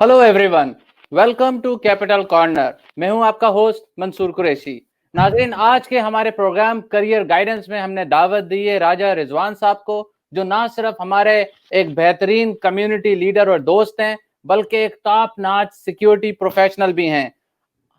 Hello everyone, welcome to capital corner. मैं हूं आपका होस्ट मंसूर कुरैशी। नाज़रीन, आज के हमारे प्रोग्राम करियर गाइडेंस में हमने दावत दी है राजा रिजवान साहब को, जो ना सिर्फ हमारे एक बेहतरीन कम्युनिटी लीडर और दोस्त हैं, बल्कि एक टॉप नॉच सिक्योरिटी प्रोफेशनल भी हैं।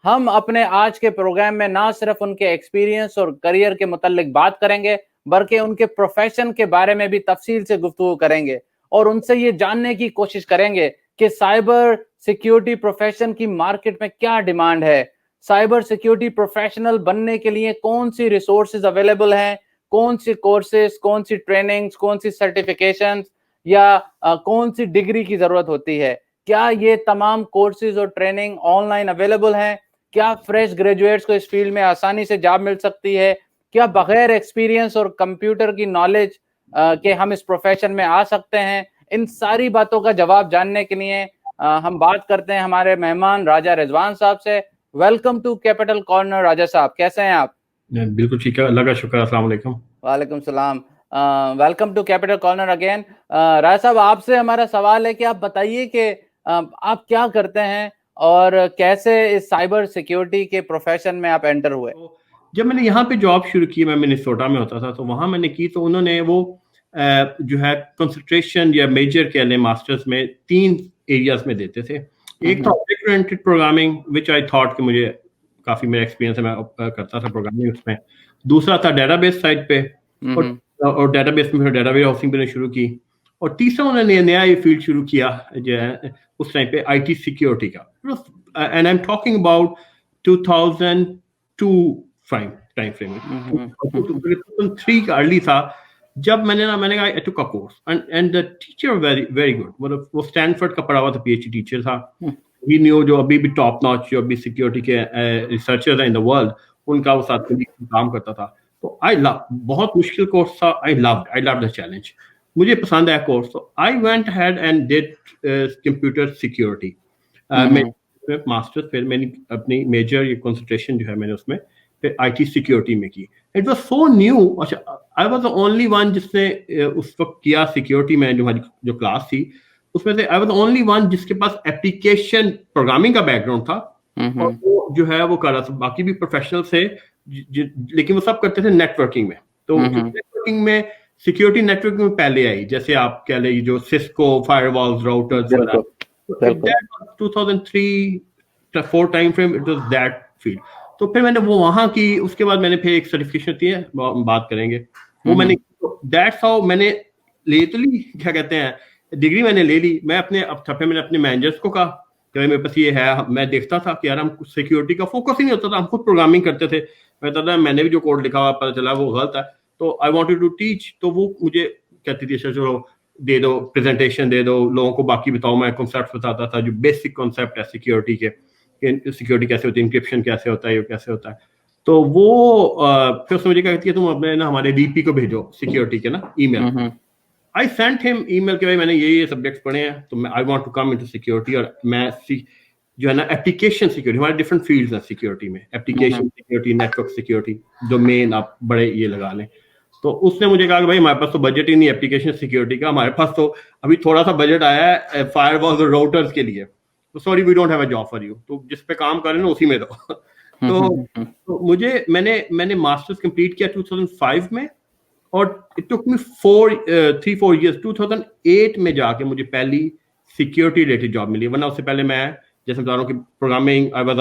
हम अपने आज के प्रोग्राम में ना सिर्फ उनके एक्सपीरियंस और करियर के मुतालिक बात करेंगे, बल्कि उनके प्रोफेशन के बारे में भी तफसील से गुफ्तगू करेंगे और उनसे ये जानने की कोशिश करेंगे कि साइबर सिक्योरिटी प्रोफेशन की मार्केट में क्या डिमांड है, साइबर सिक्योरिटी प्रोफेशनल बनने के लिए कौन सी रिसोर्सेज अवेलेबल हैं, कौन सी कोर्सेज, कौन सी ट्रेनिंग्स, कौन सी सर्टिफिकेशंस या कौन सी डिग्री की जरूरत होती है। क्या ये तमाम कोर्सेज और ट्रेनिंग ऑनलाइन अवेलेबल हैं? क्या फ्रेश ग्रेजुएट्स को इस फील्ड में आसानी से जॉब मिल सकती है? क्या बगैर एक्सपीरियंस और कंप्यूटर की नॉलेज के हम इस प्रोफेशन में आ सकते हैं? इन सारी बातों का जवाब जानने के लिए हम बात करते हैं हमारे मेहमान राजा रिजवान साहब से। Welcome to capital corner. Raja साहब, कैसे हैं आप? बिल्कुल ठीक है, अल्लाह का शुक्र। अस्सलाम वालेकुम। वालेकुम सलाम। Welcome to capital corner again. Raja साहब, आपसे हमारा सवाल है कि आप बताइए कि आप क्या करते हैं और कैसे इस साइबर सिक्योरिटी के प्रोफेशन में आप एंटर हुए? तो जब मैंने यहाँ पे जॉब शुरू की, मैं मिनेसोटा में होता था, तो वहाँ मैंने की, तो उन्होंने वो जो है कंसंट्रेशन या मेजर कह लें मास्टर्स में 3 एरियाज में देते थे। एक था object oriented programming, which I thought कि मुझे काफ़ी मेरा एक्सपीरियंस है, मैं करता था प्रोग्रामिंग उसमें। दूसरा था डेटाबेस साइड पे, और डेटाबेस में फिर डेटाबेस हाउसिंग मैंने शुरू की। और तीसरा उन्होंने नया ये फील्ड शुरू किया जो है उस टाइम पे आईटी सिक्योरिटी का, and I am talking about 2002 time frame में, 2003 का अर्ली था, जब मैंने कहा I took a course, and the teacher very very good, मतलब वो स्टैनफोर्ड का पढ़ा हुआ था, पीएचडी टीचर था। ही न्यू जो अभी भी टॉप नॉच जो अभी सिक्योरिटी के रिसर्चर्स हैं इन द वर्ल्ड, उनका वो साथ में काम करता था। तो आई लव, बहुत मुश्किल कोर्स था, आई लव द चैलेंज, मुझे पसंद आया कोर्स। तो I went head and did computer security masters. फिर मैंने अपनी मेजर ये कंसंट्रेशन जो है मैंने उसमें फिर आईटी सिक्योरिटी में की। It was so new. अच्छा, I was the only one जिसने उस वक्त किया सिक्योरिटी में, जो हमारी जो क्लास थी उसमें से आई वाज द ओनली वन जिसके पास एप्लीकेशन प्रोग्रामिंग का बैकग्राउंड था, और वो जो है वो कर रहा था। बाकी भी प्रोफेशनल थे, लेकिन वो सब करते थे नेटवर्किंग में। तो नेटवर्किंग में सिक्योरिटी नेटवर्किंग में पहले आई, जैसे आप कह लें जो सिस्को फायरवॉल्स राउटर्स वगैरह। 2003-4 time frame, it was that field. तो फिर मैंने वो वहां की, उसके बाद मैंने फिर एक सर्टिफिकेशन होती है, बात करेंगे वो मैंने, दैट्स हाउ मैंने ले तो ली, क्या कहते हैं, डिग्री मैंने ले ली। मैं मैंने अपने मैनेजर्स को कहा कि भाई मेरे पास ये है। मैं देखता था कि यार हम सिक्योरिटी का फोकस ही नहीं होता था, हम खुद प्रोग्रामिंग करते थे। मैंने भी जो कोड लिखा हुआ पता चला वो गलत है, तो आई वांटेड टू टीच। तो वो मुझे कहती थी, चलो दे दो प्रेजेंटेशन, दे दो लोगों को, बाकी बताओ। मैं कॉन्सेप्ट बताता था, जो बेसिक कॉन्सेप्ट है सिक्योरिटी के, सिक्योरिटी कैसे होती है, इंक्रिप्शन कैसे होता है, ये कैसे होता है। तो वो फिर उसने मुझे क्या कहती है, तुम अपने ना हमारे डीपी को भेजो सिक्योरिटी के ना email. I sent him email के भाई मैंने ये सब्जेक्ट्स पढ़े हैं, तो I want to come into security. और मैं जो है ना एप्लीकेशन सिक्योरिटी, हमारे डिफरेंट फील्ड्स हैं सिक्योरिटी में, application security, network security, domain आप बड़े ये लगा लें। तो उसने मुझे कहा कि भाई हमारे पास तो बजट ही नहीं एप्लीकेशन सिक्योरिटी का, हमारे पास तो अभी थोड़ा सा बजट आया है फायरवॉल्स और राउटर्स के लिए, तो sorry we don't have a job for you, तो जिस पे काम कर रहे हैं उसी में दो। तो मुझे मैंने मास्टर्स कंप्लीट किया 2005 में, और इट टुक मी 3-4 इयर्स। 2008 में जाके मुझे पहली सिक्योरिटी रिलेटेड जॉब मिली, वरना उससे पहले मैं जैसे बता रहा हूँ कि programming, I was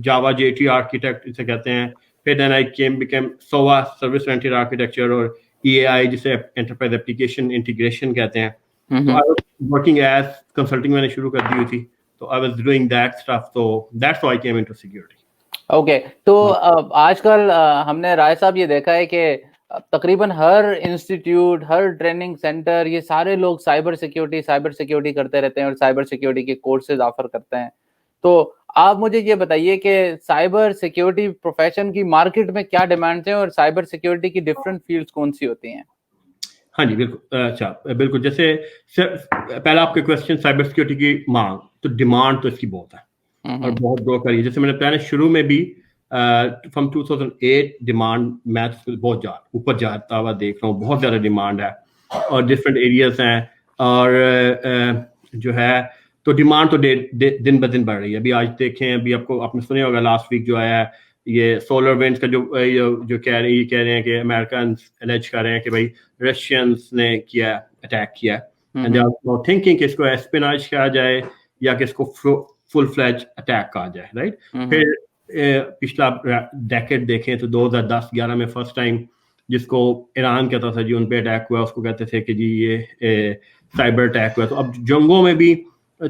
Java JT architect इसे कहते हैं। फिर then I became SOA service oriented architecture, और ईएआई जिसे एंटरप्राइज एप्लीकेशन इंटीग्रेशन कहते हैं। तो I was working as consulting, मैंने शुरू कर दी हुई थी, तो I was doing that stuff. तो that's why I came into security. Okay, तो आजकल हमने राय साहब ये देखा है कि तकरीबन हर इंस्टीट्यूट, हर ट्रेनिंग सेंटर, ये सारे लोग साइबर सिक्योरिटी करते रहते हैं और साइबर सिक्योरिटी के कोर्सेज ऑफर करते हैं। तो आप मुझे ये बताइए कि साइबर सिक्योरिटी प्रोफेशन की मार्केट में क्या डिमांड्स हैं और साइबर सिक्योरिटी की डिफरेंट फील्ड्स कौन सी होती हैं? हाँ जी, बिल्कुल। अच्छा, बिल्कुल। जैसे पहला आपके क्वेश्चन साइबर सिक्योरिटी की मांग, तो डिमांड तो इसकी बहुत है और बहुत ग्रो करी है। जैसे मैंने पहले शुरू में भी फ्रॉम 2008 डिमांड मैथ बहुत ऊपर जाता हुआ देख रहा हूँ, बहुत ज़्यादा डिमांड है और डिफरेंट एरियाज हैं। और जो है, तो डिमांड तो दिन ब दिन बढ़ रही है। अभी आज देखें, अभी आपने सुने होगा लास्ट वीक जो आया है ये सोलर विंड्स का जो कह रहे हैं कि अमेरिकन एलेज कर रहे हैं कि भाई रशियंस ने अटैक किया एंड दे आर थिंकिंग कि इसको एस्पिनाज कहा जाए या कि इसको फुल फ्लैज अटैक कहा जाए, राइट। फिर पिछला डेकेड देखें तो 2010-11 में फर्स्ट टाइम जिसको ईरान कहता था जी उन पे अटैक हुआ, उसको कहते थे कि जी ये साइबर अटैक हुआ। तो अब जंगों में भी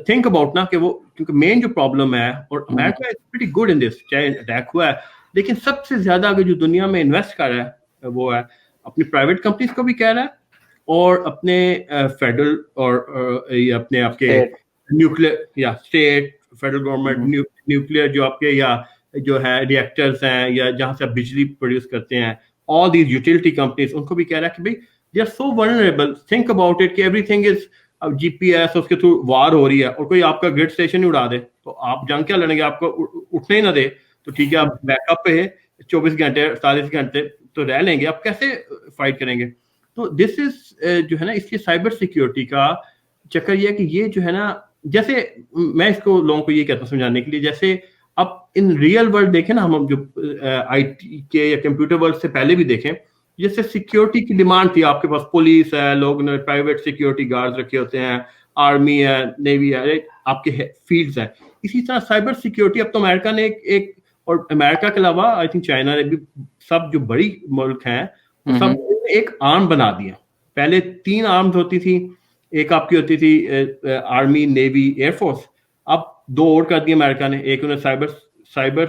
थिंक अबाउट ना कि वो, क्योंकि मेन जो प्रॉब्लम है, और America is pretty good in this, चाहे अटैक हुआ है, लेकिन सबसे ज्यादा अगर जो दुनिया में इन्वेस्ट कर रहा है वो है अपनी प्राइवेट कंपनीज को भी कह रहा है और अपने फेडरल और अपने आपके न्यूक्लियर या स्टेट फेडरल गवर्नमेंट न्यूक्लियर जो आपके या जो है रिएक्टर्स हैं या जहां से आप बिजली प्रोड्यूस करते हैं, ऑल दीज यूटिलिटी कंपनीज, उनको भी कह रहा है कि भाई they are so vulnerable, think about it कि एवरीथिंग इज, अब जीपीएस उसके थ्रू वार हो रही है और कोई आपका ग्रिड स्टेशन ही उड़ा दे तो आप जंग क्या लड़ेंगे, आपको उठने ही ना दे तो ठीक है आप बैकअप पे है 24 घंटे 48 घंटे तो रह लेंगे, आप कैसे फाइट करेंगे। तो दिस इज जो है ना, इसकी साइबर सिक्योरिटी का चक्कर ये है कि ये जो है ना, जैसे मैं इसको लोगों को ये कहता हूँ समझाने के लिए, जैसे आप इन रियल वर्ल्ड देखें ना, हम जो आईटी के या कंप्यूटर वर्ल्ड से पहले भी देखें, जैसे सिक्योरिटी की डिमांड थी, आपके पास पुलिस है, लोग ने प्राइवेट सिक्योरिटी गार्ड रखे होते हैं, आर्मी है, नेवी है, आपके फील्ड्स है। इसी तरह साइबर सिक्योरिटी अब तो अमेरिका ने एक और अमेरिका के अलावा आई थिंक चाइना ने भी, सब जो बड़ी मुल्क हैं सब एक आर्म बना दिया। पहले 3 आर्म्स होती थी, एक आपकी होती थी आर्मी, नेवी, एयरफोर्स, अब 2 और कर दिए अमेरिका ने। एक उन्हें साइबर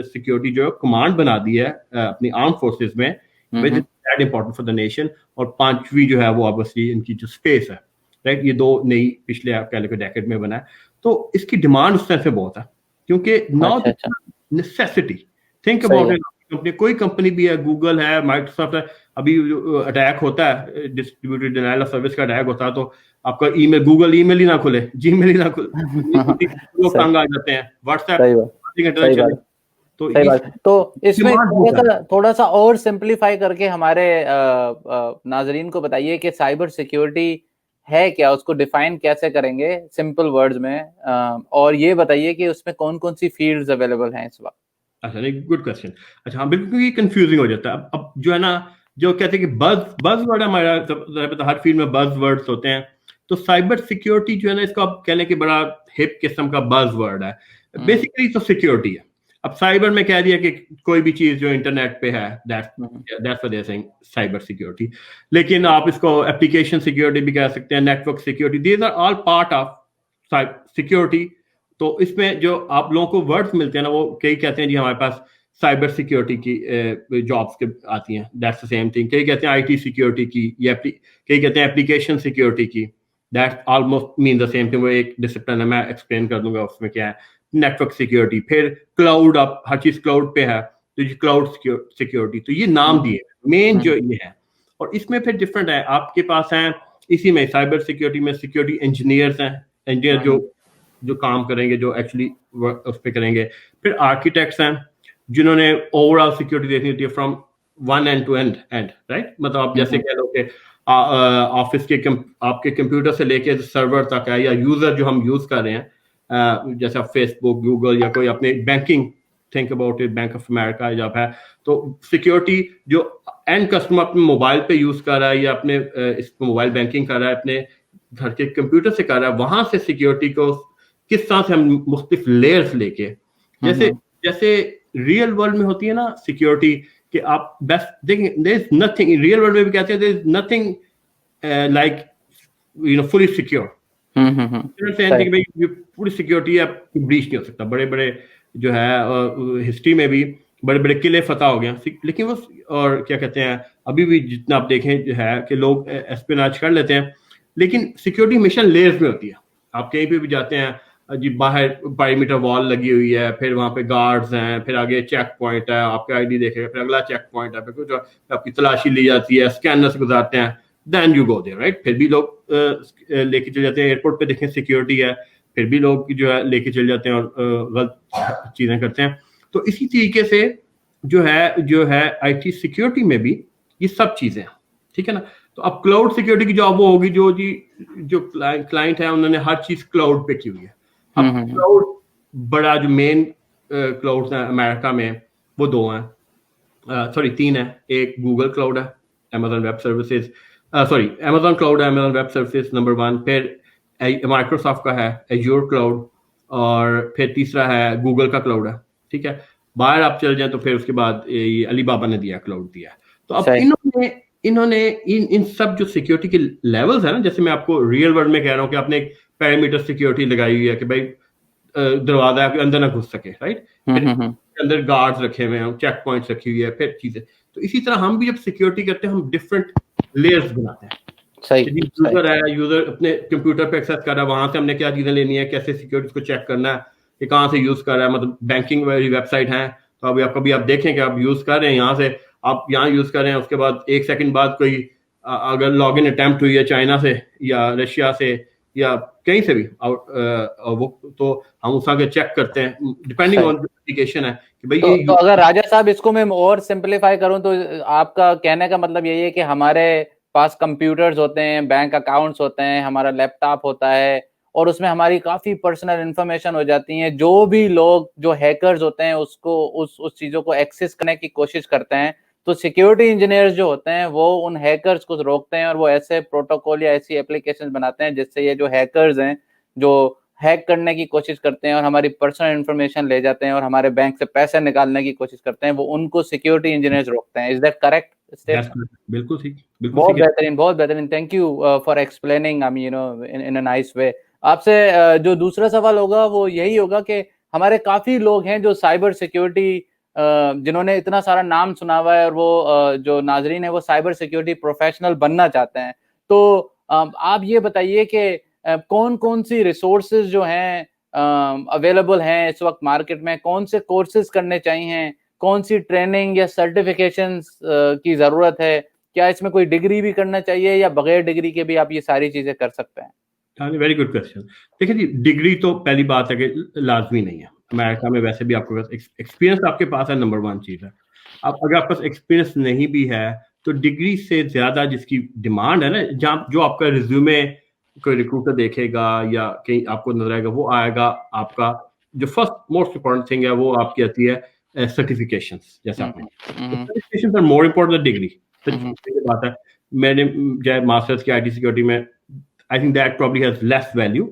सिक्योरिटी जो कमांड बना दी है अपनी आर्म फोर्सेस में, which is that important for the nation. और 5वीं जो है वो ऑब्वियसली इनकी जो स्पेस है, राइट। ये 2 नई पिछले आप कह लो डेकेड में बना है, तो इसकी डिमांड उस तरह से बहुत है क्योंकि now necessity, think about it. Company, कोई कंपनी भी है, गूगल है, माइक्रोसॉफ्ट है, अभी अटैक होता है, डिस्ट्रीब्यूटेड डिनायल ऑफ सर्विस का अटैक होता है तो आपका ईमेल, गूगल ईमेल ही ना खुले, जीमेल ही ना खुले, लोग तंग आ जाते हैं, व्हाट्सएप। तो इसमें थोड़ा सा और सिंपलीफाई करके हमारे नाजरीन को बताइए कि साइबर सिक्योरिटी है क्या, उसको डिफाइन कैसे करेंगे सिंपल वर्ड्स में, और ये बताइए कि उसमें कौन कौन सी फील्ड्स अवेलेबल हैं इस वक्त। अच्छा, गुड क्वेश्चन। अच्छा हाँ, बिल्कुल ये कंफ्यूजिंग हो जाता है। अब जो है ना, जो कहते हैं कि बज वर्ड, हमारा तो हर फील्ड में बज वर्ड्स होते हैं, तो साइबर सिक्योरिटी जो है ना, इसको आप कहने की बड़ा हिप किस्म का बज वर्ड है। बेसिकली तो सिक्योरिटी है। अब साइबर में कह दिया कि कोई भी चीज जो इंटरनेट पे है, that's what they are saying cyber security. लेकिन आप इसको एप्लीकेशन सिक्योरिटी भी कह सकते हैं, network security, these are all part of security. तो इसमें जो आप लोगों को वर्ड्स मिलते हैं ना, वो कई कहते हैं जी हमारे पास साइबर सिक्योरिटी की जॉब्स के आती हैं, दैट्स द सेम थिंग। कई कहते हैं आईटी सिक्योरिटी की, या कई कहते हैं एप्लीकेशन सिक्योरिटी की, that almost mean the same thing. वो एक डिसिप्लिन है, मैं एक्सप्लेन कर दूंगा उसमें क्या है। नेटवर्क सिक्योरिटी, फिर क्लाउड, आप हर चीज क्लाउड पे है तो ये क्लाउड सिक्योरिटी। तो ये नाम दिए मेन जो ये है, और इसमें फिर डिफरेंट है। आपके पास है इसी में साइबर सिक्योरिटी में सिक्योरिटी इंजीनियर्स हैं, इंजीनियर जो काम करेंगे, जो एक्चुअली उस पर करेंगे। फिर आर्किटेक्ट्स हैं जिन्होंने ओवरऑल सिक्योरिटी देखनी होती है from one end to end, right. मतलब आप जैसे कह लो कि ऑफिस के आपके कंप्यूटर से लेके सर्वर तक है, या यूजर जो हम यूज कर रहे हैं, जैसे फेसबुक, गूगल, या कोई अपने banking, think about it, bank of America जब है, तो सिक्योरिटी जो एंड कस्टमर अपने मोबाइल पे यूज कर रहा है या अपने इस मोबाइल बैंकिंग कर रहा है, अपने घर के कंप्यूटर से कर रहा है, वहां से सिक्योरिटी को किस तरह से हम मुख्तलिफ लेयर्स लेके, जैसे रियल वर्ल्ड में होती है ना सिक्योरिटी, कि आप बेस्ट देखें, there is nothing, real world में भी कहते हैं there is nothing like you know fully secure. पूरी सिक्योरिटी है, ब्रीच नहीं हो सकता। बड़े बड़े जो है हिस्ट्री में भी बड़े बड़े किले फतह हो गए, लेकिन वो, और क्या कहते हैं, अभी भी जितना आप देखें जो है कि लोग एस्पिनाज कर लेते हैं, लेकिन सिक्योरिटी हमेशा लेयर्स में होती है। आप कहीं पे भी जाते हैं जी, बाहर पेरीमीटर वॉल लगी हुई है, फिर वहां पे गार्ड्स हैं, फिर आगे चेक पॉइंट है, आपका आईडी देखेगा, फिर अगला चेक पॉइंट है, फिर कुछ आपकी तलाशी ली जाती है, स्कैनर से गुजारते हैं, then you go there, right. फिर भी लोग लेके चले जाते हैं एयरपोर्ट पे, देखें सिक्योरिटी है, फिर भी लोग जो है लेके चले जाते हैं और गलत चीजें करते हैं। तो इसी तरीके से जो है आईटी सिक्योरिटी में भी ये सब चीजें हैं, ठीक है ना। तो अब क्लाउड सिक्योरिटी की जॉब वो होगी जो क्लाइंट है उन्होंने हर चीज क्लाउड पे की हुई है। अब क्लाउड बड़ा जो मेन क्लाउड है अमेरिका में वो 2 हैं, सॉरी 3 है। एक गूगल क्लाउड है, Amazon web services, sorry Amazon cloud है, अमेजन वेब सर्विसेज नंबर 1, फिर माइक्रोसॉफ्ट का है एज्योर क्लाउड, और फिर तीसरा है गूगल का क्लाउड है। ठीक है, बाहर आप चल जाए तो फिर उसके बाद ये अलीबाबा ने दिया क्लाउड दिया। तो अब इन्होंने इन सब जो सिक्योरिटी के लेवल्स है ना, जैसे मैं आपको रियल वर्ल्ड में कह रहा हूँ कि आपने एक पेरीमीटर सिक्योरिटी लगाई हुई है कि भाई दरवाजा आपके अंदर ना घुस सके, राइट, फिर अंदर गार्ड्स रखे हुए हैं, चेक पॉइंट्स रखी हुई है, फिर चीजें। तो इसी तरह हम भी जब सिक्योरिटी करते हैं हम डिफरेंट लेयर्स बनाते हैं। यूजर है, यूजर अपने कंप्यूटर पे एक्सेस कर रहा है, वहां से हमने क्या चीजें लेनी है, कैसे सिक्योरिटी को चेक करना है, कि कहाँ से यूज कर रहा है। मतलब बैंकिंग वाली वेबसाइट है तो अभी आप कभी आप देखें कि आप यूज कर रहे हैं, यहाँ से आप यहाँ यूज कर रहे हैं, उसके बाद 1 सेकंड बाद कोई अगर लॉग इन अटेम्प्ट हुई है चाइना से या रशिया से या कहीं से भी वो तो हम उस आगे चेक करते हैं डिपेंडिंग ऑन एप्लीकेशन है कि भाई ये तो अगर राजा साहब इसको मैं और सिंपलीफाई करूं तो आपका कहने का मतलब यही है कि हमारे पास कंप्यूटर्स होते हैं, बैंक अकाउंट्स होते हैं, हमारा लैपटॉप होता है और उसमें हमारी काफी पर्सनल इंफॉर्मेशन हो जाती है। जो भी लोग जो हैकर्स होते हैं उसको उस चीजों को एक्सेस करने की कोशिश करते हैं, तो सिक्योरिटी इंजीनियर्स जो होते हैं वो उन हैकर्स को रोकते हैं और वो ऐसे प्रोटोकॉल या ऐसी एप्लीकेशन बनाते हैं जिससे ये जो हैकर्स हैं जो हैक करने की कोशिश करते हैं और हमारी पर्सनल इंफॉर्मेशन ले जाते हैं और हमारे बैंक से पैसे निकालने की कोशिश करते हैं, वो उनको सिक्योरिटी इंजीनियर्स रोकते हैं। Is that correct statement? बिल्कुल ठीक, बहुत बेहतरीन। Thank you for explaining in a nice way. आपसे जो दूसरा सवाल होगा वो यही होगा कि हमारे काफी लोग हैं जो साइबर सिक्योरिटी जिन्होंने इतना सारा नाम सुना हुआ है और वो जो नाजरीन है वो साइबर सिक्योरिटी प्रोफेशनल बनना चाहते हैं। तो आप ये बताइए कि कौन कौन सी रिसोर्सेज जो हैं अवेलेबल हैं इस वक्त मार्केट में, कौन से कोर्सेज करने चाहिए, कौन सी ट्रेनिंग या सर्टिफिकेशंस की जरूरत है, क्या इसमें कोई डिग्री भी करना चाहिए या बगैर डिग्री के भी आप ये सारी चीजें कर सकते हैं? Very good question. देखिए जी, डिग्री तो पहली बात है कि लाजमी नहीं है। अमेरिका में वैसे भी आपके पास एक्सपीरियंस आपके पास है, नंबर 1 चीज है। अब अगर आपके पास एक्सपीरियंस नहीं भी है तो डिग्री से ज्यादा जिसकी डिमांड है ना, जहाँ जो आपका रिज्यूमे कोई रिक्रूटर देखेगा या कहीं आपको नजर आएगा, वो आएगा आपका जो फर्स्ट मोस्ट इम्पोर्टेंट थिंग है वो आपकी आती है सर्टिफिकेशंस। जैसे आपने certifications are more important than degree. बात है, मैंने चाहे मास्टर्स की आईटी सिक्योरिटी में, I think that probably has less value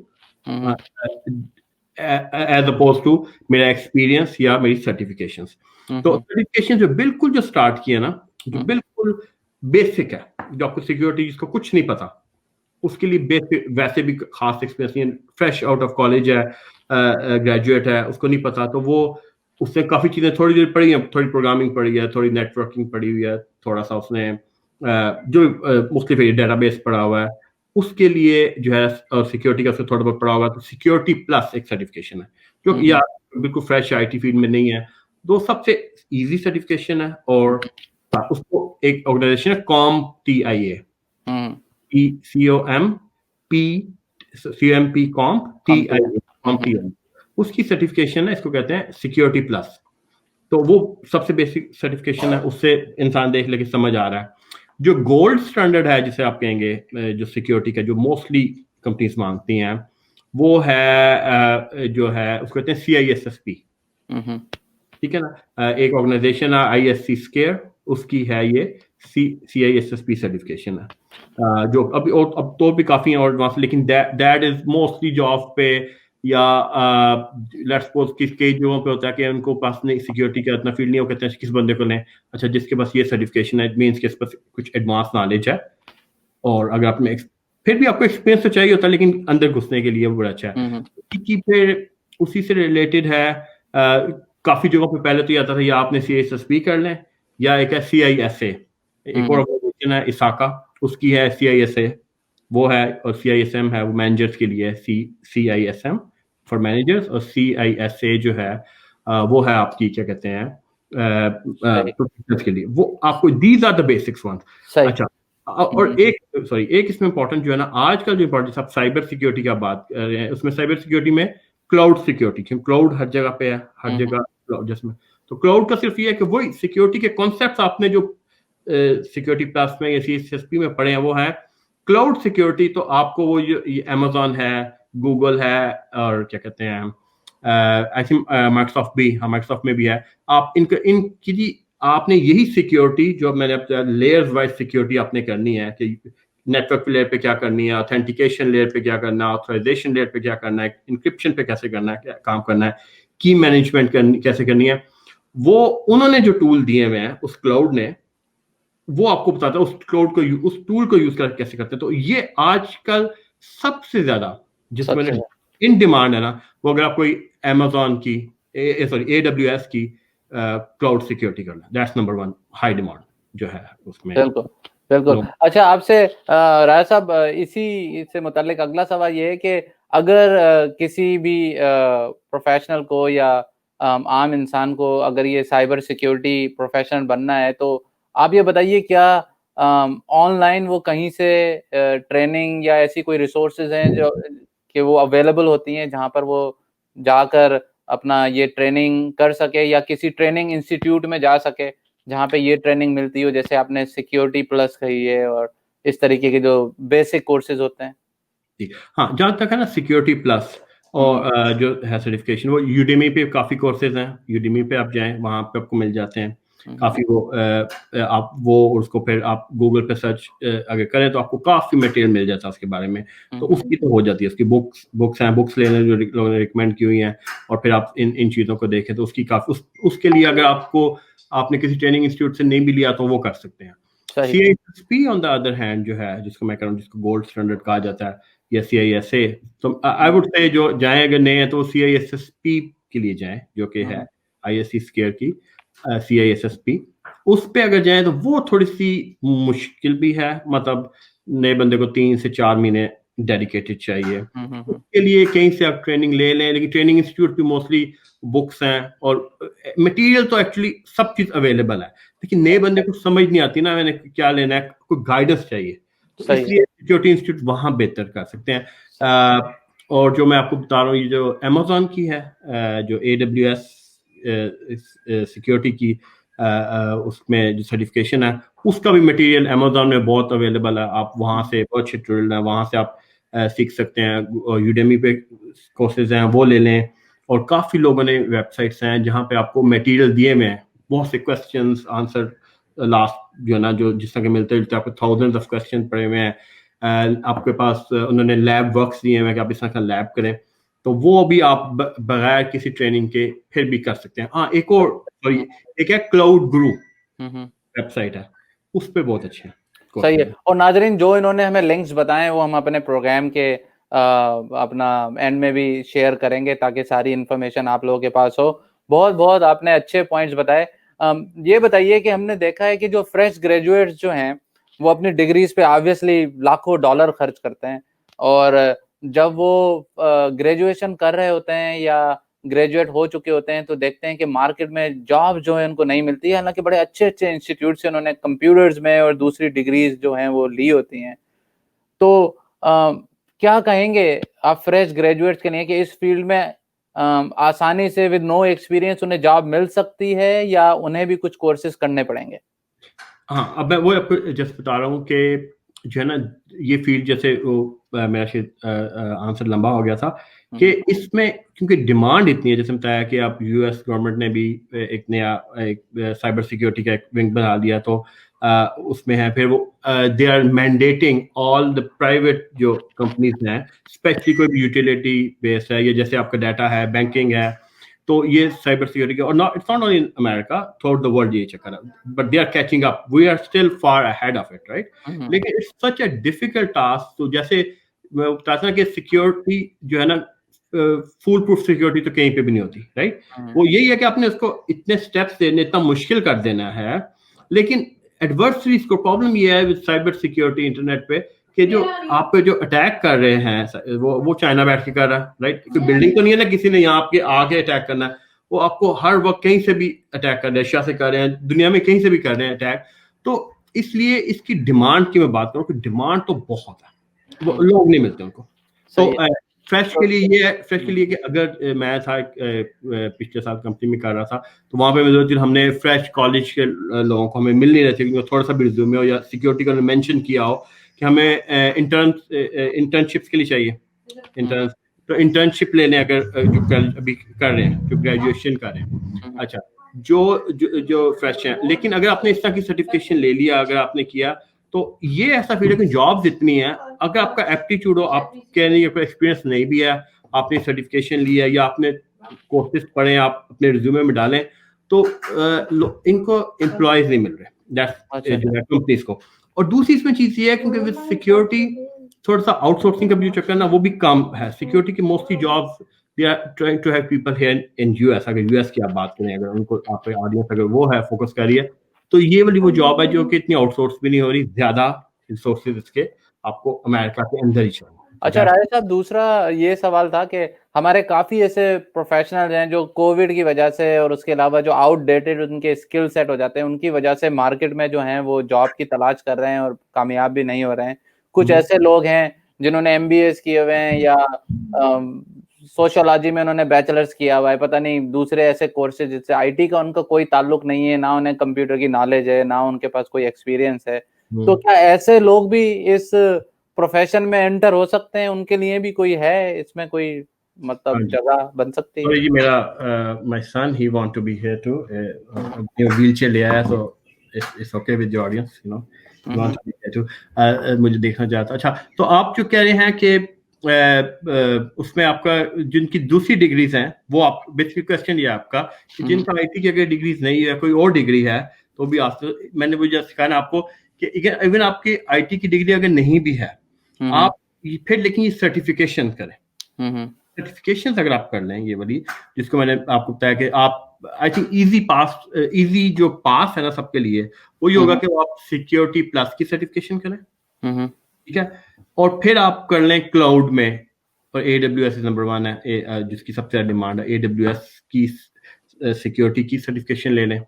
as opposed to मेरा एक्सपीरियंस या मेरी सर्टिफिकेशंस। तो सर्टिफिकेशन जो बिल्कुल जो स्टार्ट किया ना, जो बिल्कुल बेसिक है, जो आपको सिक्योरिटी जिसको कुछ नहीं पता उसके लिए बेसिक, वैसे भी खास एक्सपीरियंस नहीं, फ्रेश आउट ऑफ कॉलेज है, ग्रेजुएट है, उसको नहीं पता, तो वो उसने काफी चीजें थोड़ी देर पढ़ी है, थोड़ी प्रोग्रामिंग पढ़ी है, थोड़ी नेटवर्किंग पढ़ी हुई है, थोड़ा सा उसने जो मुख्तलिफ डेटाबेस पढ़ा हुआ है, उसके लिए जो है सिक्योरिटी का थोड़ा बहुत पढ़ा होगा, तो सिक्योरिटी प्लस एक सर्टिफिकेशन है जो या बिल्कुल फ्रेश आईटी फील्ड में नहीं है, दो सबसे इजी सर्टिफिकेशन है। और उसको एक ऑर्गेनाइजेशन है CompTIA, CompTIA, उसकी सर्टिफिकेशन है, इसको कहते हैं सिक्योरिटी प्लस। तो वो सबसे बेसिक सर्टिफिकेशन है, उससे इंसान देख लेके समझ आ रहा है। जो गोल्ड स्टैंडर्ड है जिसे आप कहेंगे जो सिक्योरिटी का जो मोस्टली कंपनीज मांगती हैं, वो है जो है उसको कहते हैं CISSP। ठीक है ना, एक ऑर्गेनाइजेशन है ISC स्केयर, उसकी है ये CISSP सर्टिफिकेशन है, जो अभी और अब तो भी काफी और एडवांस, लेकिन दैट इज मोस्टली जॉब पे या लेट्स सपोज किसके जगहों पे होता है कि उनको पास नहीं सिक्योरिटी का इतना फील्ड नहीं, वो कहते हैं किस बंदे को लें, अच्छा जिसके पास ये सर्टिफिकेशन है, इट मींस कि इस पर कुछ एडवांस नॉलेज है। और अगर आप में फिर भी आपको एक्सपीरियंस तो चाहिए होता है, लेकिन अंदर घुसने के लिए वो बड़ा अच्छा है। फिर उसी से रिलेटेड है, काफी जगहों पे पहले तो ये आता था या आपने CISSP कर लें या एक है CISA, एक और ऑर्गेनाइजेशन है ISACA, उसकी है CISA वो है, और CISM है वो मैनेजर्स के लिए, CISM फॉर मैनेजर्स, और CISA जो है वो है आपकी क्या कहते हैं प्रोफेशनल्स के लिए। वो आपको these are the basics ones. अच्छा, और एक इसमें इंपॉर्टेंट जो है ना, आजकल जो इंपॉर्टेंट आप साइबर सिक्योरिटी का बात कर रहे हैं, उसमें साइबर सिक्योरिटी में क्लाउड सिक्योरिटी, क्योंकि क्लाउड हर जगह पे है, हर जगह जिसमें, तो क्लाउड का सिर्फ ये है कि वही सिक्योरिटी के कॉन्सेप्ट्स आपने जो सिक्योरिटी प्लस में या CISSP में पढ़े हैं वो है क्लाउड सिक्योरिटी। तो आपको वो जो अमेजोन है, गूगल है, और क्या कहते हैं आई थिंक माइक्रोसॉफ्ट भी, हाँ माइक्रोसॉफ्ट में भी है। आप इनकी आपने यही सिक्योरिटी जो मैंने लेयर्स वाइज सिक्योरिटी आपने करनी है कि नेटवर्क लेयर पे क्या करनी है, ऑथेंटिकेशन लेयर पे क्या करना है, ऑथराइजेशन लेयर पे क्या करना है, इंक्रिप्शन पे कैसे करना है, क्या काम करना है, की मैनेजमेंट कैसे करनी है, वो उन्होंने जो टूल दिए हुए हैं उस क्लाउड ने, वो आपको बताता है उस टूल को यूज कर कैसे करते हैं। तो ये आजकल सबसे ज्यादा जिसमें इन डिमांड है ना, वो अगर आप कोई अमेजोन की AWS की क्लाउड सिक्योरिटी करना, दैट्स नंबर 1 हाई डिमांड जो है उसमें। बिल्कुल। अच्छा, आपसे राय साहब इसी से मुताल्लिक अगला सवाल ये है कि अगर किसी भी प्रोफेशनल को या आम इंसान को अगर ये साइबर सिक्योरिटी प्रोफेशनल बनना है, तो आप ये बताइए क्या ऑनलाइन वो कहीं से ट्रेनिंग या ऐसी कोई रिसोर्सेज हैं जो कि वो अवेलेबल होती हैं जहां पर वो जाकर अपना ये ट्रेनिंग कर सके, या किसी ट्रेनिंग इंस्टीट्यूट में जा सके जहाँ पे ये ट्रेनिंग मिलती हो, जैसे आपने सिक्योरिटी प्लस कही है और इस तरीके के जो बेसिक कोर्सेज होते हैं? हाँ, जहाँ तक है ना सिक्योरिटी प्लस और जो है सर्टिफिकेशन, वो यूडेमी पे काफी कोर्सेज हैं। यूडेमी पे आप जाएं, वहां पे आपको मिल जाते हैं काफी। वो आप वो उसको फिर आप गूगल पे सर्च अगर करें तो आपको काफी मटेरियल मिल जाता है उसके बारे में। तो उसकी तो हो जाती है, उसकी बुक्स हैं, बुक्स लेने जो लोगों ने रिकमेंड की हुई हैं, और फिर आप इन चीजों को देखें तो उसकी काफी उसके लिए अगर आपने किसी ट्रेनिंग इंस्टीट्यूट से नहीं भी लिया तो वो कर सकते हैं। CISSP on the other hand जो है, जिसको मैं कह रहा हूँ, जिसको गोल्ड स्टैंडर्ड कहा जाता है, या CISA, तो आई वुड से जो जाएं अगर नए हैं तो CISSP के लिए जाएं, जो कि है ISC स्क्वायर की CISSP। उस पे अगर जाएं तो वो थोड़ी सी मुश्किल भी है, मतलब नए बंदे को 3 से 4 महीने डेडिकेटेड चाहिए। उसके लिए कहीं से आप ट्रेनिंग ले लें, लेकिन ट्रेनिंग इंस्टीट्यूट भी मोस्टली बुक्स हैं और मटेरियल तो एक्चुअली सब चीज अवेलेबल है, लेकिन नए बंदे को समझ नहीं आती ना मैंने क्या लेना है, कोई गाइडेंस चाहिए, तो इसलिए सिक्योरिटी इंस्टीट्यूट वहां बेहतर कर सकते हैं। और जो मैं आपको बता रहा हूँ, ये जो अमेजोन की है, जो AWS सिक्योरिटी की उसमें जो सर्टिफिकेशन है, उसका भी मटेरियल अमेजोन में बहुत अवेलेबल है। आप वहां से बहुत अच्छे ट्यूटोरियल है, वहां से आप सीख सकते हैं। यूडेमी पे कोर्सेज हैं, वो ले लें। और काफी लोगों ने वेबसाइट्स हैं जहाँ पे आपको मटेरियल दिए हुए हैं, बहुत से क्वेश्चंस आंसर लास्ट जो है ना, जो जिस तरह के मिलते हैं, आपको थाउजेंड्स ऑफ क्वेश्चन पड़े हुए हैं। आपके पास उन्होंने लैब वर्क्स दिए हैं कि आप इस तरह का लैब करें, तो वो भी आप बगैर किसी ट्रेनिंग के फिर भी कर सकते हैं। हाँ, एक और सॉरी, एक है क्लाउड गुरु वेबसाइट है, उस पे बहुत अच्छे हैं। सही है। और नाजरीन, जो इन्होंने हमें लिंक्स बताए वो हम अपने प्रोग्राम के अपना एंड में भी शेयर करेंगे ताकि सारी इन्फॉर्मेशन आप लोगों के पास हो। बहुत बहुत आपने अच्छे पॉइंट्स बताए। ये बताइए कि हमने देखा है कि जो फ्रेश ग्रेजुएट्स जो हैं वो अपनी डिग्रीज पे ऑब्वियसली लाखों डॉलर खर्च करते हैं, और जब वो ग्रेजुएशन कर रहे होते हैं या ग्रेजुएट हो चुके होते हैं तो देखते हैं कि मार्केट में जॉब जो है उनको नहीं मिलती है, हालांकि बड़े अच्छे अच्छे इंस्टीट्यूट से उन्होंने कंप्यूटर्स में और दूसरी डिग्रीज जो हैं वो ली होती हैं। तो क्या कहेंगे आप फ्रेश ग्रेजुएट्स के लिए कि इस फील्ड में आसानी से विद नो एक्सपीरियंस उन्हें जॉब मिल सकती है या उन्हें भी कुछ कोर्सेज करने पड़ेंगे? हाँ, अब मैं वो आपको जस्ट बता रहा हूँ कि जो है ना, ये फील्ड जैसे वो मेरा शायद आंसर लंबा हो गया था कि इसमें क्योंकि डिमांड इतनी है, जैसे बताया कि आप US गवर्नमेंट ने भी एक नया साइबर सिक्योरिटी का एक विंग बना दिया, तो उसमें है फिर वो they are mandating all the private जो कंपनीज हैं, स्पेशली कोई भी यूटिलिटी बेस्ड है, या जैसे आपका डाटा है, बैंकिंग है, तो ये साइबर सिक्योरिटी और not it's not only in America, through the world ये चक्कर है, but they are catching up, we are still far ahead of it, right. लेकिन it's such a difficult task. तो जैसे मैं बताता हूं कि सिक्योरिटी जो है ना, फुल प्रूफ सिक्योरिटी तो कहीं पे भी नहीं होती, राइट। वो यही है कि आपने उसको इतने स्टेप्स देने, इतना मुश्किल कर देना है। लेकिन एडवर्सरीज को प्रॉब्लम ये है विद साइबर सिक्योरिटी इंटरनेट पे कि जो आप पे जो अटैक कर रहे हैं वो चाइना बैठ के कर रहा है, राइट। कोई बिल्डिंग तो नहीं है ना किसी ने यहाँ आपके आगे अटैक करना है, वो आपको हर वक्त कहीं से भी अटैक कर रहे हैं, रशिया से कर रहे हैं, दुनिया में कहीं से भी कर रहे हैं अटैक। तो इसलिए इसकी डिमांड की मैं बात करूँ कि डिमांड तो बहुत है, वो लोग नहीं मिलते उनको। तो फ्रेश के लिए ये है, फ्रेश के लिए कि अगर मैं था पिछले साल कंपनी में कर रहा था, तो वहाँ पे हमने फ्रेश कॉलेज के लोगों को हमें मिल नहीं रहे थे, क्योंकि थोड़ा सा भी रिज्यूमे हो या सिक्योरिटी का मेंशन किया हो कि हमें इंटर्नशिप्स के लिए चाहिए इंटर्न, तो इंटर्नशिप लेने अगर जो अभी कर रहे हैं, जो ग्रेजुएशन कर रहे हैं, अच्छा जो फ्रेश हैं, लेकिन अगर आपने इस तरह की सर्टिफिकेशन ले लिया, अगर आपने किया, तो ये ऐसा फील है कि जॉब्स इतनी है, अगर आपका एप्टीट्यूड हो, आप कह रहे हैं एक्सपीरियंस नहीं भी है, आपने सर्टिफिकेशन लिया या आपने कोर्सेज पढ़े, आप अपने रिज्यूमे में डालें, तो इनको एम्प्लॉयज नहीं मिल रहे कंपनीज को। और दूसरी इसमें चीज ये है क्योंकि विद सिक्योरिटी थोड़ा सा आउटसोर्सिंग का भी जो चक्कर ना वो भी कम है। सिक्योरिटी की mostly jobs they are trying to have people here in US. अगर यूएस की आप बात करें, अगर उनको आपके ऑडियंस अगर वो है फोकस कर रही है, तो ये वाली वो जॉब है जो कि इतनी आउटसोर्स भी नहीं हो रही, ज्यादा रिसोर्सेज इसके आपको अमेरिका के अंदर ही चाहिए। अच्छा राजा साहब, दूसरा ये सवाल था कि हमारे काफी ऐसे प्रोफेशनल हैं जो कोविड की वजह से और उसके अलावा जो आउटडेटेड उनके स्किल सेट हो जाते हैं, उनकी वजह से मार्केट में जो हैं वो जॉब की तलाश कर रहे हैं और कामयाब भी नहीं हो रहे हैं। कुछ ऐसे लोग हैं जिन्होंने MBAs किए हुए हैं या सोशियोलॉजी में उन्होंने बैचलर्स किया हुआ है, पता नहीं दूसरे ऐसे कोर्सेज जिससे IT का उनका कोई ताल्लुक नहीं है, ना उन्हें कंप्यूटर की नॉलेज है, ना उनके पास कोई एक्सपीरियंस है। तो क्या ऐसे लोग भी इस प्रोफेशन में एंटर हो सकते हैं? उनके लिए भी कोई है इसमें कोई मतलब जगह बन सकती है? ये मेरा my son he want to be here too, wheelchair ले आया, तो it's okay with the audience, you know, want to be here too, मुझे देखना चाहता। अच्छा, तो आप जो कह रहे हैं कि उसमें आपका जिनकी दूसरी डिग्रीज हैं, वो आप बेसिक क्वेश्चन ये आपका कि जिनका IT की अगर डिग्रीज नहीं है, कोई और डिग्री है, तो भी आप, मैंने वो जैसे सिखाया आपको कि इवन आपकी IT की डिग्री अगर नहीं भी है, आप फिर लेकिन ये सर्टिफिकेशन करें। सर्टिफिकेशन अगर आप कर लें, ये वाली जिसको मैंने आपको बताया कि आप आई थिंक इजी जो पास है ना सबके लिए, वो ये होगा कि आप सिक्योरिटी प्लस की सर्टिफिकेशन करें, ठीक है, और फिर आप कर लें क्लाउड में, और AWS नंबर 1 है जिसकी सबसे ज्यादा डिमांड है, AWS की सिक्योरिटी की सर्टिफिकेशन ले लें,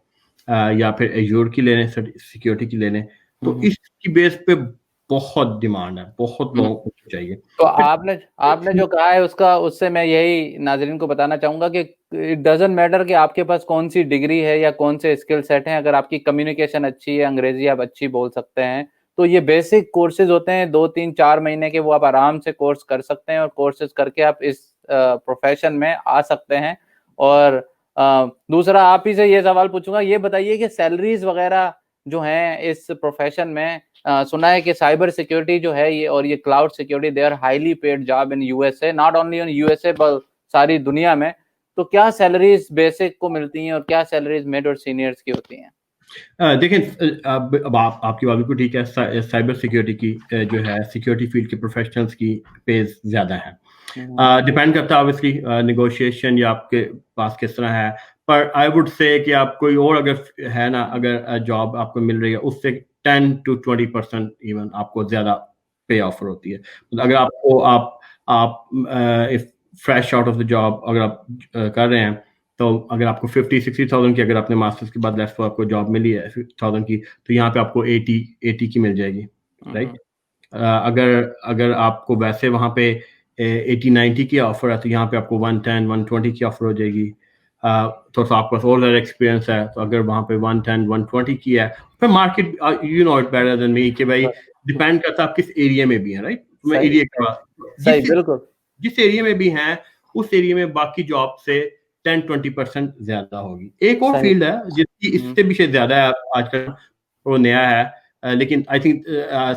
या फिर एज्योर की ले लें, सिक्योरिटी की ले लें, तो इसकी बेस पे बहुत डिमांड है, बहुत लोगों को चाहिए। तो आपने जो कहा है उससे मैं यही नाज़रीन को बताना चाहूंगा कि इट डजंट मैटर कि आपके पास कौन सी डिग्री है या कौन से स्किल सेट हैं, अगर आपकी कम्युनिकेशन अच्छी है, अंग्रेजी आप अच्छी बोल सकते हैं, तो ये बेसिक कोर्सेज होते हैं 2-3-4 महीने के, वो आप आराम से कोर्स कर सकते हैं और कोर्सेज करके आप इस प्रोफेशन में आ सकते हैं। और दूसरा आप ही से ये सवाल पूछूंगा, ये बताइए कि सैलरीज वगैरह जो हैं इस प्रोफेशन में, सुना है कि साइबर सिक्योरिटी जो है ये और ये cloud security, they are highly paid job in USA, not only in USA but सारी दुनिया में। तो क्या सैलरीज बेसिक को मिलती हैं और क्या सैलरीज मिड और सीनियर्स की होती हैं? देखें, अब आपकी बात बिल्कुल ठीक है। साइबर सिक्योरिटी की जो है, सिक्योरिटी फील्ड के प्रोफेशनल्स की पेज ज्यादा है। डिपेंड करता है ऑब्वियसली नेगोशिएशन या आपके पास किस तरह है, पर आई वुड से कि आप कोई और अगर है ना, अगर जॉब आपको मिल रही है, उससे 10 to 20% इवन आपको ज्यादा पे ऑफर होती है। अगर आपको आप fresh out of the job अगर आप कर रहे हैं, तो अगर आपको 50-60,000 की, अगर आपने मास्टर्स के बाद लेफ्ट आपको जॉब मिली है 50,000 की, तो यहाँ पे आपको 80 की मिल जाएगी, राइट। अगर आपको वैसे वहाँ पे 80-90 की ऑफर है, तो यहाँ पे आपको 110-120 की ऑफर हो जाएगी। तो आपके पास और ज़्यादा एक्सपीरियंस है, तो अगर वहाँ पे 110-120 की है, फिर market you know it better than me कि भाई डिपेंड करता है आप किस एरिया में भी है, राइट। मैं एरिया का जिस एरिया में भी हैं, उस एरिया में बाकी जॉब से 10-20% ज्यादा होगी। एक और फील्ड है जिसकी इससे भी ज्यादा है आजकल, वो नया है, लेकिन I think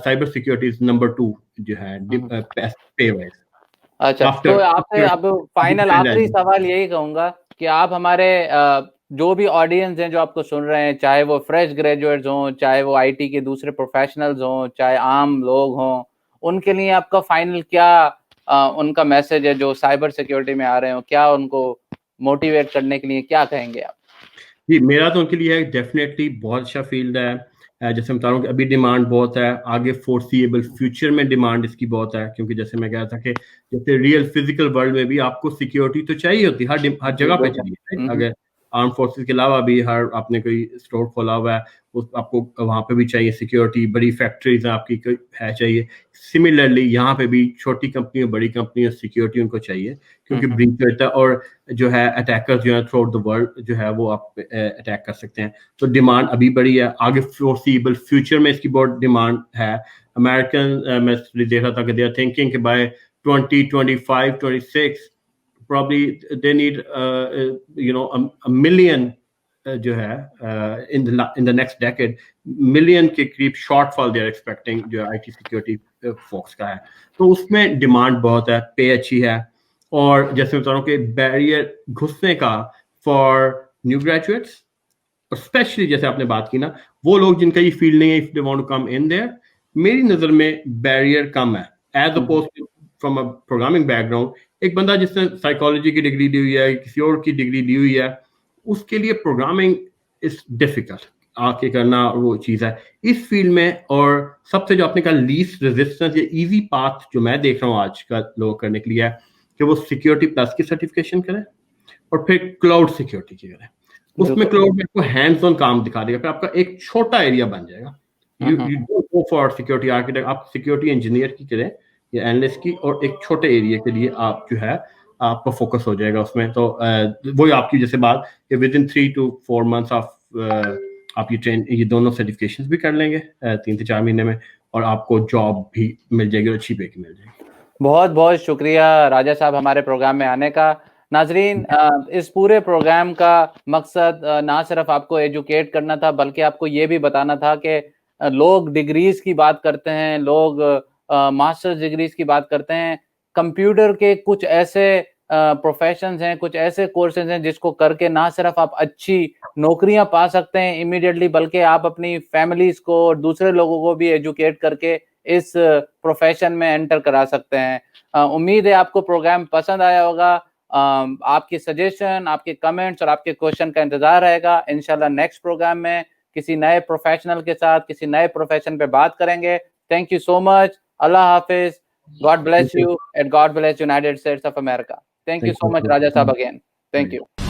cyber security is number 2 जो है पे वाइज। अच्छा, तो आपसे अब फाइनल आखिरी सवाल यही कहूंगा कि आप हमारे जो भी ऑडियंस हैं जो आपको सुन रहे हैं, चाहे वो फ्रेश ग्रेजुएट्स हों, चाहे वो IT के दूसरे प्रोफेशनल्स हों, चाहे आम लोग हों, उनके लिए आपका फाइनल क्या उनका मैसेज है जो साइबर सिक्योरिटी में आ रहे हो? क्या उनको मोटिवेट करने के लिए क्या कहेंगे आप? जी, मेरा तो उनके लिए डेफिनेटली बहुत अच्छा फील्ड है। जैसे मैं बता रहा हूँ कि अभी डिमांड बहुत है, आगे फोर्सिएबल फ्यूचर में डिमांड इसकी बहुत है, क्योंकि जैसे मैं कह रहा था कि जैसे रियल फिजिकल वर्ल्ड में भी आपको सिक्योरिटी तो चाहिए होती है, हर जगह पे चाहिए। अगर आर्म फोर्सेस के अलावा भी हर आपने कोई स्टोर खोला हुआ है, उस आपको वहाँ पे भी चाहिए सिक्योरिटी, बड़ी फैक्ट्रीज आपकी है चाहिए। सिमिलरली यहाँ पे भी छोटी कंपनी और बड़ी कंपनी और सिक्योरिटी उनको चाहिए, क्योंकि ब्रीच होता है और जो है अटैकर्स जो है थ्रू आउट द वर्ल्ड जो है वो आप अटैक कर सकते हैं। तो डिमांड अभी बड़ी है, आगे फोर्सिबल फ्यूचर में इसकी बहुत डिमांड है। अमेरिकन मैं देख रहा था कि दे आर थिंकिंग कि bye 2025 26 probably they need a million जो है in the next decade million के करीब shortfall they are expecting जो IT security folks का है। तो उसमें डिमांड बहुत है, पे अच्छी है, और जैसे बता रहा हूँ कि बैरियर घुसने का फॉर न्यू ग्रेजुएट्स, स्पेशली जैसे आपने बात की ना, वो लोग जिनका ये फील्ड नहीं है, if they want to come in there, मेरी नजर में बैरियर कम है as oppose to from a programming background. एक बंदा जिसने साइकोलॉजी की डिग्री ली हुई है, किसी और की डिग्री ली हुई है, उसके लिए प्रोग्रामिंग इज डिफिकल्ट आके करना वो चीज है इस फील्ड में। और सबसे जो आपने कहा लीस्ट रेजिस्टेंस या इजी पाथ जो मैं देख रहा हूँ आज का लोग करने के लिए है कि वो सिक्योरिटी प्लस की सर्टिफिकेशन करें और फिर क्लाउड सिक्योरिटी की करें। उसमें क्लाउड में आपको हैंड्स ऑन काम दिखा देगा, फिर आपका एक छोटा एरिया बन जाएगा। You don't go for security architect, आप सिक्योरिटी इंजीनियर की करें या एनालिस्ट की, और एक छोटे एरिया के लिए आप जो है आपका फोकस हो जाएगा उसमें। तो वही आपकी जैसे बात कि विद इन 3 to 4 months आप ये दोनों सर्टिफिकेशंस भी कर लेंगे 3 से 4 महीने में, और आपको जॉब भी मिल जाएगी और अच्छी पे की मिल जाएगी। बहुत बहुत शुक्रिया राजा साहब हमारे प्रोग्राम में आने का। नाजरीन, इस पूरे प्रोग्राम का मकसद ना सिर्फ आपको एजुकेट करना था, बल्कि आपको ये भी बताना था कि लोग डिग्रीज की बात करते हैं, लोग मास्टर्स डिग्रीज की बात करते हैं। कंप्यूटर के कुछ ऐसे प्रोफेशंस हैं, कुछ ऐसे कोर्सेज हैं जिसको करके ना सिर्फ आप अच्छी नौकरियां पा सकते हैं इमीडिएटली, बल्कि आप अपनी फैमिलीज को और दूसरे लोगों को भी एजुकेट करके इस प्रोफेशन में एंटर करा सकते हैं। उम्मीद है आपको प्रोग्राम पसंद आया होगा। आपकी सजेशन, आपके कमेंट्स और आपके क्वेश्चन का इंतजार रहेगा। इंशाल्लाह नेक्स्ट प्रोग्राम में किसी नए प्रोफेशनल के साथ किसी नए प्रोफेशन पे बात करेंगे। Thank you so much. Allah Hafiz. God bless you and God bless United States of America. Thank you so much, Raja Sahab, again. Thank you.